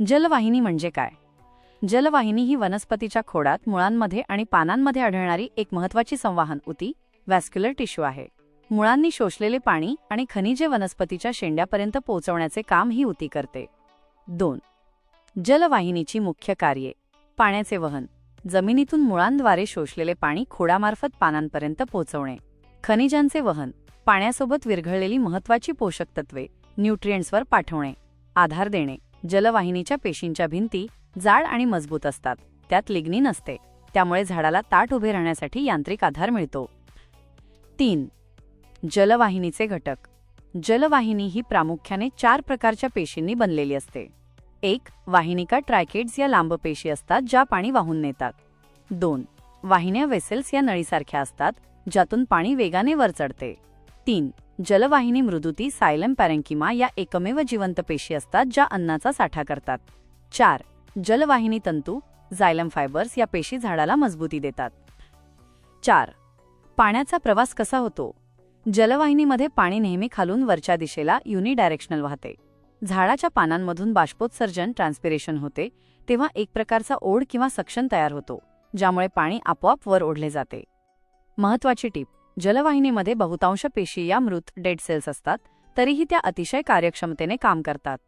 जलवाहिनी म्हणजे काय? जलवाहिनी ही वनस्पतीच्या खोडात, मुळांमध्ये आणि पानांमध्ये आढळणारी एक महत्त्वाची संवाहन ऊती व्हॅस्क्युलर टिश्यू आहे. मुळांनी शोषलेले पाणी आणि खनिजे वनस्पतीच्या शेंड्यापर्यंत पोहोचवण्याचे काम ही ऊती करते. 2. जलवाहिनीची मुख्य कार्ये. पाण्याचे वहन. जमिनीतून मुळांद्वारे शोषलेले पाणी खोडामार्फत पानांपर्यंत पोहोचवणे. खनिजांचे वहन. पाण्यासोबत विरघळलेली महत्त्वाची पोषक तत्वे न्यूट्रिएंट्सवर पाठवणे. आधार देणे. जलवाहिनीच्या पेशींच्या भिंती जाड आणि मजबूत असतात. त्यात लिग्निन असते, त्यामुळे झाडाला ताठ उभे राहण्यासाठी यांत्रिक आधार मिळतो. 3. जलवाहिनीचे घटक. जलवाहिनी ही प्रामुख्याने 4 प्रकारच्या पेशींनी बनलेली असते. 1. वाहिनिका ट्रायकेड्स या लांब पेशी असतात ज्या पाणी वाहून नेतात. 2. वाहिन्या वेसेल्स या नळीसारख्या असतात ज्यातून पाणी वेगाने वर चढते. 3. जलवाहिनी मृदुती सायलम पॅरेंकिमा या एकमेव जिवंत पेशी असतात ज्या अन्नाचा साठा करतात. 4. जलवाहिनी तंतू झायलम फायबर्स या पेशी झाडाला मजबूती देतात. 4. पाण्याचा प्रवास कसा होतो? जलवाहिनीमध्ये पाणी नेहमी खालून वरच्या दिशेला युनिडायरेक्शनल वाहते. झाडाच्या पानांमधून बाष्पोत्सर्जन ट्रान्स्पिरेशन होते तेव्हा एक प्रकारचा ओढ किंवा सक्शन तयार होतो, ज्यामुळे पाणी आपोआप वर ओढले जाते. महत्त्वाची टीप: जलवाहिनीमध्ये बहुतांश पेशी या मृत डेड सेल्स असतात, तरीही त्या अतिशय कार्यक्षमतेने काम करतात.